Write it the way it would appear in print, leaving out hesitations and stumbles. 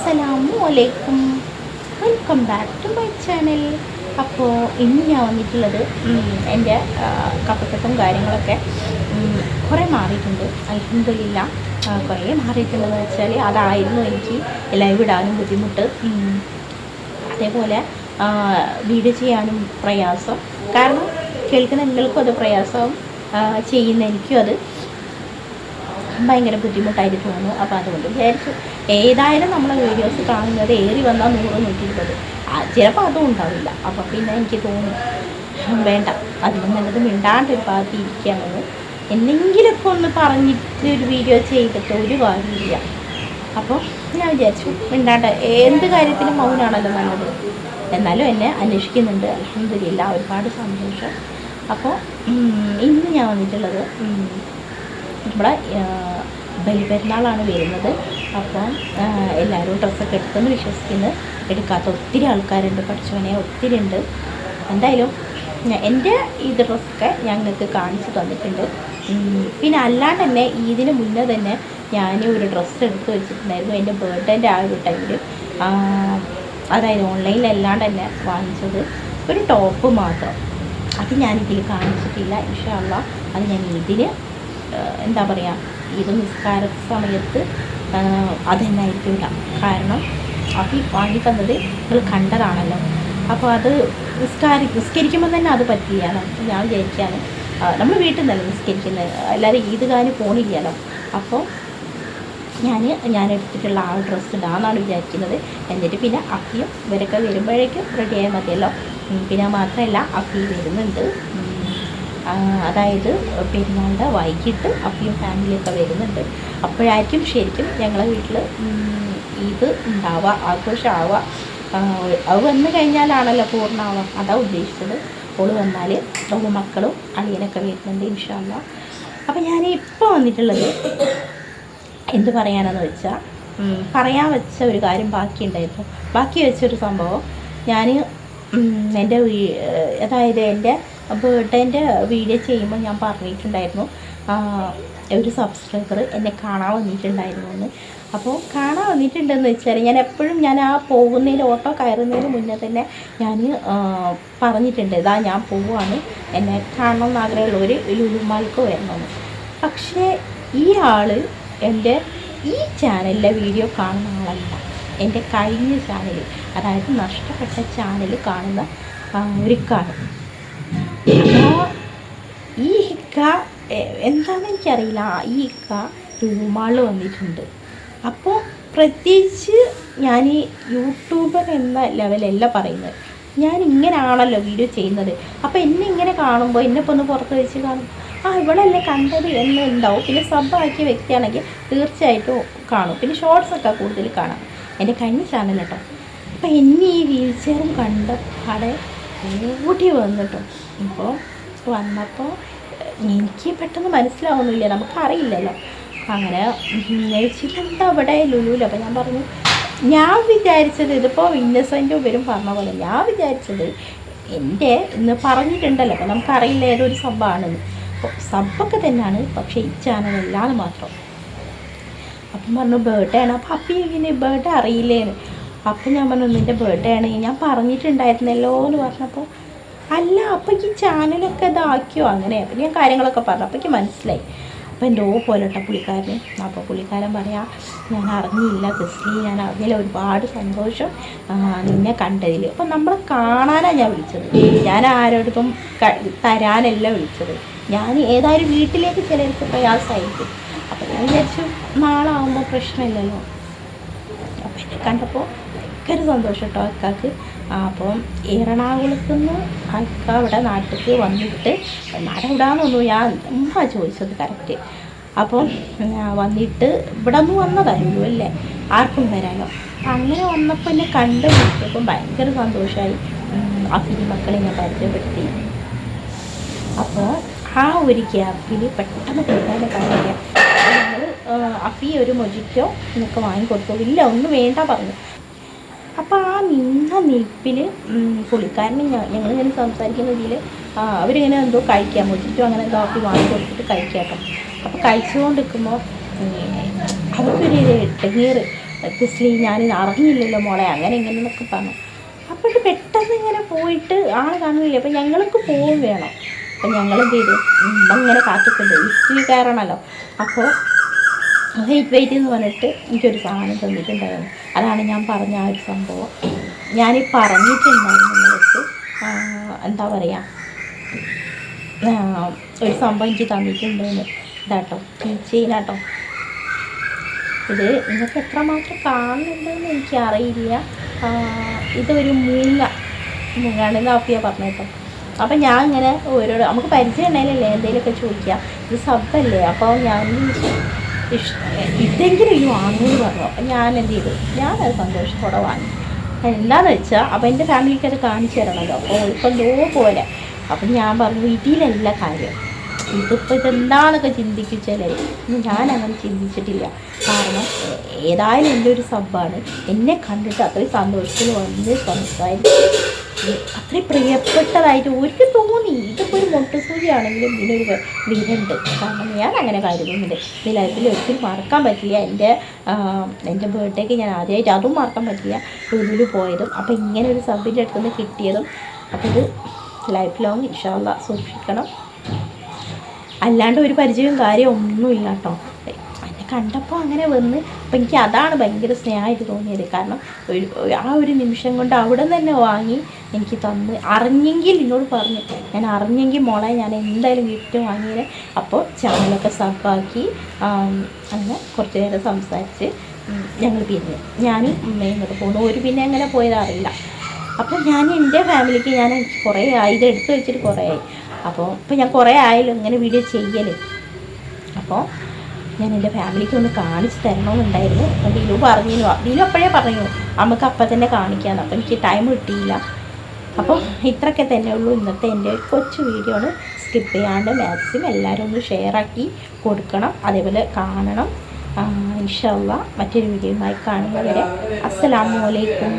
അസ്സലാമു welcome back to my channel. അപ്പോൾ ഇന്ന് ഞാൻ വന്നിട്ടുള്ളത് എൻ്റെ കഫക്കെട്ടും കാര്യങ്ങളൊക്കെ കുറേ മാറിയിട്ടുണ്ട്. അൽഹംദുലില്ലാ കുറേ മാറിയിട്ടുണ്ടെന്ന് വെച്ചാൽ അതായിരുന്നു എനിക്ക് ലൈവ് ഇടാനും ബുദ്ധിമുട്ട്, അതേപോലെ വീഡിയോ ചെയ്യാനും പ്രയാസം. കാരണം കേൾക്കുന്ന നിങ്ങൾക്കും അത് പ്രയാസവും ചെയ്യുന്ന എനിക്കും അത് ഭയങ്കര ബുദ്ധിമുട്ടായിട്ട് തോന്നുന്നു. അപ്പോൾ അതുകൊണ്ട് വിചാരിച്ചു ഏതായാലും നമ്മളെ വീഡിയോസ് കാണുന്നത് ഏറി വന്നാൽ 100-120, ചിലപ്പോൾ അതും ഉണ്ടാവില്ല. അപ്പോൾ പിന്നെ എനിക്ക് തോന്നി വേണ്ട, അതിന് നല്ലത് മിണ്ടാണ്ട് ഒരു ഭാഗത്ത് ഇരിക്കുകയാണെന്ന്. എന്തെങ്കിലുമൊക്കെ ഒന്ന് പറഞ്ഞിട്ട് ഒരു വീഡിയോ ചെയ്തിട്ട് ഒരു കാര്യമില്ല. അപ്പോൾ ഞാൻ വിചാരിച്ചു മിണ്ടാണ്ട്, എന്ത് കാര്യത്തിനും മൗനാണല്ലോ നല്ലത്. എന്നാലും എന്നെ അന്വേഷിക്കുന്നുണ്ട്, അൽഹംദുലില്ലാ ഒരുപാട് സന്തോഷം. അപ്പോൾ ഇന്ന് ഞാൻ വന്നിട്ടുള്ളത് നമ്മുടെ ബലിപെരുന്നാളാണ് വരുന്നത്. അപ്പം എല്ലാവരും ഡ്രസ്സൊക്കെ എടുത്തെന്ന് വിശ്വസിക്കുന്നു. എടുക്കാത്ത ഒത്തിരി ആൾക്കാരുണ്ട്, പഠിച്ചവനെ ഒത്തിരി ഉണ്ട്. എന്തായാലും എൻ്റെ ഈ ഡ്രസ്സൊക്കെ ഞങ്ങൾക്ക് കാണിച്ചു തന്നിട്ടുണ്ട്. പിന്നെ അല്ലാണ്ട് തന്നെ ഇതിന് മുന്നേ തന്നെ ഞാൻ ഒരു ഡ്രസ്സ് എടുത്ത് വെച്ചിട്ടുണ്ടായിരുന്നു എൻ്റെ ബർത്ത്ഡേൻ്റെ ആ ഒരു ടൈമിൽ. അതായത് ഓൺലൈനിലല്ലാണ്ട് തന്നെ വാങ്ങിച്ചത് ഒരു ടോപ്പ് മാത്രം. അത് ഞാനിതിൽ കാണിച്ചിട്ടില്ല. ഇൻഷാ അല്ലാഹ് അത് ഞാൻ ഇതിന് എന്താ പറയുക, ഇത് നിസ്കാര സമയത്ത് അത് തന്നെ ആയിരിക്കും ഇടാം. കാരണം അത് വാങ്ങി തന്നത് നിങ്ങൾ കണ്ടതാണല്ലോ. അപ്പോൾ അത് നിസ്കരിക്കുമ്പോൾ തന്നെ അത് പറ്റില്ലല്ലോ. ഞാൻ വിചാരിക്കുകയാണ്, നമ്മൾ വീട്ടിൽ നിന്നല്ല നിസ്കരിക്കുന്നത്, അല്ലാതെ ഈദ്ഗാഹിന് പോണില്ലല്ലോ. അപ്പോൾ ഞാൻ എടുത്തിട്ടുള്ള ആ ഡ്രസ്സ് ഇടാമെന്നാണ് വിചാരിക്കുന്നത്. എന്നിട്ട് പിന്നെ അഫിയും ഇവരൊക്കെ വരുമ്പോഴേക്കും റെഡി ആയാൽ മതിയല്ലോ. പിന്നെ മാത്രമല്ല അഫി വരുന്നുണ്ട്, അതായത് പെരുന്നാളുടെ വൈകിട്ട് അഫിയും ഫാമിലിയൊക്കെ വരുന്നുണ്ട്. അപ്പോഴായിരിക്കും ശരിക്കും ഞങ്ങളെ വീട്ടിൽ ഇത് ഉണ്ടാവുക, ആഘോഷമാവുക. അത് വന്നു കഴിഞ്ഞാലാണല്ലോ പൂർണ്ണമാവുക, അതാണ് ഉദ്ദേശിച്ചത്. ഓള് വന്നാൽ ഓള് മക്കളും അളിയനൊക്കെ വരുന്നുണ്ട് ഇൻഷാ അല്ലാഹ്. അപ്പോൾ ഞാൻ ഇപ്പോൾ വന്നിട്ടുള്ളത് എന്ത് പറയാനെന്ന് വെച്ചാൽ, പറയാൻ വെച്ച ഒരു കാര്യം ബാക്കിയുണ്ടായിരുന്നു. ബാക്കി വെച്ചൊരു സംഭവം ഞാൻ എൻ്റെ അതായത് എൻ്റെ ബർത്ത്ഡേൻ്റെ വീഡിയോ ചെയ്യുമ്പോൾ ഞാൻ പറഞ്ഞിട്ടുണ്ടായിരുന്നു ഒരു സബ്സ്ക്രൈബർ എന്നെ കാണാൻ വന്നിട്ടുണ്ടായിരുന്നു എന്ന്. അപ്പോൾ കാണാൻ വന്നിട്ടുണ്ടെന്ന് വെച്ചാൽ ഞാൻ ആ പോകുന്നതിന് ഓട്ടോ കയറുന്നതിന് മുന്നേ തന്നെ ഞാൻ പറഞ്ഞിട്ടുണ്ട്, ഇതാ ഞാൻ പോവുകയാണ്, എന്നെ കാണണമെന്ന് ആഗ്രഹമുള്ളവർ ലുലുമാൾക്ക് വരണമെന്ന്. പക്ഷേ ഈ ആൾ എൻ്റെ ഈ ചാനലിലെ വീഡിയോ കാണുന്ന ആളല്ല, എൻ്റെ കഴിഞ്ഞ ചാനൽ, അതായത് നഷ്ടപ്പെട്ട ചാനൽ കാണുന്ന ഒരിക്കാണ്. അപ്പോൾ ഈ ഇക്ക എന്താണെന്ന് എനിക്കറിയില്ല, ഈ ഇക്ക ലുലുമാളിൽ വന്നിട്ടുണ്ട്. അപ്പോൾ പ്രത്യേകിച്ച് ഞാൻ ഈ യൂട്യൂബർ എന്ന ലെവലല്ല പറയുന്നത്, ഞാൻ ഇങ്ങനെയാണല്ലോ വീഡിയോ ചെയ്യുന്നത്. അപ്പോൾ എന്നെ ഇങ്ങനെ കാണുമ്പോൾ എന്നെ ഇപ്പോൾ ഒന്ന് പുറത്ത് വെച്ച് കാണും, ഇവളല്ലേ കണ്ടത് എന്ന് ഉണ്ടാവും. പിന്നെ സബ്ബാക്കിയ വ്യക്തിയാണെങ്കിൽ തീർച്ചയായിട്ടും കാണും. പിന്നെ ഷോർട്സൊക്കെ കൂടുതൽ കാണാം, എൻ്റെ കഴിഞ്ഞ ചാനൽ കേട്ടോ. അപ്പോൾ എന്നെ ഈ വീൽ ചെയറും കണ്ട പാടെ ഓടി വന്നിട്ടോ. ഇപ്പോൾ വന്നപ്പോൾ എനിക്ക് പെട്ടെന്ന് മനസ്സിലാവുന്നില്ല, നമുക്കറിയില്ലല്ലോ. അങ്ങനെ ഇതെന്താ ഇവിടെ ലുലുവിൽ. അപ്പോൾ ഞാൻ പറഞ്ഞു, ഞാൻ വിചാരിച്ചത് ഇതിപ്പോൾ ഇന്നസെൻറ്റും വരും പറഞ്ഞ പോലെ ഞാൻ വിചാരിച്ചത് എൻ്റെ ഇന്ന് പറഞ്ഞിട്ടുണ്ടല്ലോ, അപ്പോൾ നമുക്കറിയില്ല ഏതൊരു സബ്ബാണെന്ന്. അപ്പോൾ സബ്ബൊക്കെ തന്നെയാണ്, പക്ഷേ ഈ ചാനലല്ലാതെ മാത്രം. അപ്പം പറഞ്ഞു ബർത്ത്ഡേ ആണ്. അപ്പോൾ അപ്പം ഇങ്ങനെ ബർത്ത്ഡേ അറിയില്ലേന്ന്. അപ്പം ഞാൻ പറഞ്ഞു നിൻ്റെ ബർത്ത്ഡേ ആണ്, ഞാൻ പറഞ്ഞിട്ടുണ്ടായിരുന്നല്ലോ എന്ന് പറഞ്ഞപ്പോൾ അല്ല, അപ്പോൾ ഈ ചാനലൊക്കെ ഇതാക്കിയോ അങ്ങനെ. അപ്പം ഞാൻ കാര്യങ്ങളൊക്കെ പറഞ്ഞു, അപ്പോൾ എനിക്ക് മനസ്സിലായി. അപ്പോൾ എൻ്റെ പോലെ കേട്ടോ പുള്ളിക്കാരന്. അപ്പോൾ പുള്ളിക്കാരൻ പറയാം, ഞാൻ അറിഞ്ഞില്ല ഗസ്ലി, ഞാൻ അറിഞ്ഞില്ല, ഒരുപാട് സന്തോഷം നിന്നെ കണ്ടതിൽ. അപ്പം നമ്മളെ കാണാനാണ് ഞാൻ വിളിച്ചത്, ഞാൻ ആരോടൊപ്പം തരാനല്ല വിളിച്ചത്. ഞാൻ ഏതായാലും വീട്ടിലേക്ക് ചിലർക്ക് പ്രയാസമായിരിക്കും. അപ്പം ഞാൻ വിചാരിച്ചു നാളെ ആകുമ്പോൾ പ്രശ്നമില്ലല്ലോ. അപ്പം എന്നെ കണ്ടപ്പോൾ ഭയങ്കര സന്തോഷം കേട്ടോ അക്കാക്ക്. അപ്പം എറണാകുളത്തു നിന്ന് അക്ക ഇവിടെ നാട്ടിലേക്ക് വന്നിട്ട്, നാടെവിടാന്നൊന്നും ഞാൻ ഉമ്മ ചോദിച്ചത് കറക്റ്റ്. അപ്പം വന്നിട്ട് ഇവിടെ നിന്ന് വന്നതല്ലോ അല്ലേ, ആർക്കും വരാനോ. അങ്ങനെ വന്നപ്പോൾ എന്നെ കണ്ട് വിളിച്ചപ്പം ഭയങ്കര സന്തോഷമായി. അഫിൻ്റെ മക്കളെ ഞാൻ പരിചയപ്പെടുത്തി. അപ്പോൾ ആ ഒരു ഗ്യാപ്പിൽ പെട്ടെന്ന് കൊടുക്കാതെ കാണിക്കുക, ഞങ്ങൾ അഫി ഒരു മൊജിറ്റോ എന്നൊക്കെ വാങ്ങിക്കൊടുത്തു. ഇല്ല ഒന്നും വേണ്ട പറഞ്ഞു. അപ്പോൾ ആ നിന്ന നിൽപ്പിൽ പുള്ളിക്കാരന് ഞങ്ങളിങ്ങനെ സംസാരിക്കുന്നതിൽ അവരിങ്ങനെ എന്തോ കഴിക്കാം, മൊജിറ്റോ അങ്ങനെ എന്തോ അഫി വാങ്ങിക്കൊടുത്തിട്ട് കഴിക്കാം. അപ്പോൾ കഴിച്ചുകൊണ്ടിരിക്കുമ്പോൾ അവർക്കൊരു ഇടങ്ങേറ്, തിസ്ലി ഞാൻ അറിഞ്ഞില്ലല്ലോ മോളെ അങ്ങനെ ഇങ്ങനെ എന്നൊക്കെ പറഞ്ഞു. അപ്പോൾ പെട്ടെന്ന് ഇങ്ങനെ പോയിട്ട് ആൾ കാണുന്നില്ല. അപ്പം ഞങ്ങൾക്ക് പോവും വേണം. അപ്പം ഞങ്ങൾ എന്ത് ചെയ്തു, അങ്ങനെ കാത്തിട്ടുണ്ട് ലിഫ്റ്റിൽ കയറണമല്ലോ. അപ്പോൾ വെയിറ്റ് എന്ന് പറഞ്ഞിട്ട് എനിക്കൊരു സാധനം തന്നിട്ടുണ്ടായിരുന്നു. അതാണ് ഞാൻ പറഞ്ഞ ആ ഒരു സംഭവം. ഞാൻ പറഞ്ഞിട്ടുണ്ടായിരുന്നു നിങ്ങൾക്ക്, എന്താ പറയുക, ഒരു സംഭവം എനിക്ക് തന്നിട്ടുണ്ടെന്ന്. ഇതാട്ടോ കീ ചെയിനാട്ടോ. ഇത് നിങ്ങൾക്ക് എത്രമാത്രം കാണുന്നുണ്ടെന്ന് എനിക്കറിയില്ല. ഇതൊരു മൂങ്ങാണെന്ന് ആപ്പിയാ പറഞ്ഞേട്ടോ. അപ്പം ഞാൻ ഇങ്ങനെ ഓരോരോ നമുക്ക് പരിചയം ഉണ്ടായില്ലല്ലേ എന്തെങ്കിലുമൊക്കെ ചോദിക്കാം. ഇത് സബ്ബല്ലേ, അപ്പോൾ ഞാൻ ഇതെങ്കിലും ഈ വാങ്ങുമെന്ന് പറഞ്ഞു. അപ്പം ഞാൻ എന്ത് ചെയ്തു, ഞാനത് സന്തോഷത്തോടെ വാങ്ങി. എന്താണെന്ന് വെച്ചാൽ അപ്പം എൻ്റെ ഫാമിലിക്ക് അത് കാണിച്ചു തരണമല്ലോ. അപ്പോൾ ഇപ്പം എന്തോ പോലെ. അപ്പം ഞാൻ പറഞ്ഞു ഇതിലല്ല കാര്യം, ഇതിപ്പോൾ ഇതെന്താണെന്നൊക്കെ ചിന്തിപ്പിച്ചാലേ ഞാനങ്ങനെ ചിന്തിച്ചിട്ടില്ല. കാരണം ഏതായാലും എൻ്റെ ഒരു സബ്ബാണ്. എന്നെ കണ്ടിട്ട് അത്രയും സന്തോഷത്തിൽ വന്ന് സംസാരിച്ച് അത്രയും പ്രിയപ്പെട്ടതായിട്ട് ഒരിക്കൽ തോന്നി. ഇതിപ്പോൾ ഒരു മൊട്ടുസൂചിയാണെങ്കിലും ഇതിനൊരു വിലയുണ്ട്. കാരണം ഞാൻ അങ്ങനെ കരുതുന്നുണ്ട്. ഈ ലൈഫിൽ ഒരിക്കലും മറക്കാൻ പറ്റില്ല. എൻ്റെ ബർത്ത്ഡേക്ക് ഞാൻ ആദ്യമായിട്ട് അതും മറക്കാൻ പറ്റില്ല, ലുലുവിൽ പോയതും. അപ്പോൾ ഇങ്ങനെ ഒരു സബ്ബിൻ്റെ അടുത്ത് നിന്ന് കിട്ടിയതും. അപ്പോൾ ഇത് ലൈഫ് ലോങ് ഇൻഷാ അല്ലാഹ് സൂക്ഷിക്കണം. അല്ലാണ്ട് ഒരു പരിചയവും കാര്യം ഒന്നുമില്ല കേട്ടോ. എന്നെ കണ്ടപ്പോൾ അങ്ങനെ വന്ന് അപ്പം എനിക്ക് അതാണ് ഭയങ്കര സ്നേഹമായിട്ട് തോന്നിയത്. കാരണം ആ ഒരു നിമിഷം കൊണ്ട് അവിടെ നിന്ന് തന്നെ വാങ്ങി എനിക്ക് തന്ന്. അറിഞ്ഞെങ്കിൽ എന്നോട് പറഞ്ഞു, ഞാൻ അറിഞ്ഞെങ്കിൽ മോളെ ഞാൻ എന്തായാലും ഗിഫ്റ്റ് വാങ്ങിയത്. അപ്പോൾ ചാനലൊക്കെ സബ്ബാക്കി അങ്ങനെ കുറച്ച് നേരം സംസാരിച്ച് ഞങ്ങൾ പിരിഞ്ഞു. ഞാനും ഇങ്ങോട്ട് പോകുന്നു. ഒരു പിന്നെ അങ്ങനെ പോയതറിയില്ല. അപ്പോൾ ഞാൻ എൻ്റെ ഫാമിലിക്ക് ഞാൻ കുറേ ആയി, ഇത് എടുത്ത് വെച്ചിട്ട് കുറേ ആയി. അപ്പോൾ ഇപ്പോൾ ഞാൻ കുറേ ആയാലും ഇങ്ങനെ വീഡിയോ ചെയ്യൽ. അപ്പോൾ ഞാൻ എൻ്റെ ഫാമിലിക്ക് ഒന്ന് കാണിച്ച് തരണമെന്നുണ്ടായിരുന്നു. അപ്പോൾ ദിലു പറഞ്ഞിരുന്നു, ദിലു അപ്പോഴേ പറഞ്ഞു നമുക്ക് അപ്പം തന്നെ കാണിക്കാമെന്ന്. അപ്പോൾ എനിക്ക് ടൈം കിട്ടിയില്ല. അപ്പോൾ ഇത്രയൊക്കെ തന്നെ ഉള്ളൂ ഇന്നത്തെ എൻ്റെ കൊച്ചു വീഡിയോ ആണ്. സ്കിപ്പ് ചെയ്യാണ്ട് മാക്സിമം എല്ലാവരും ഒന്ന് ഷെയറാക്കി കൊടുക്കണം, അതേപോലെ കാണണം. ഇൻഷാ അല്ലാഹ് മറ്റൊരു വീഡിയോയുമായി കാണുന്നവരെ അസ്സലാമു അലൈക്കും.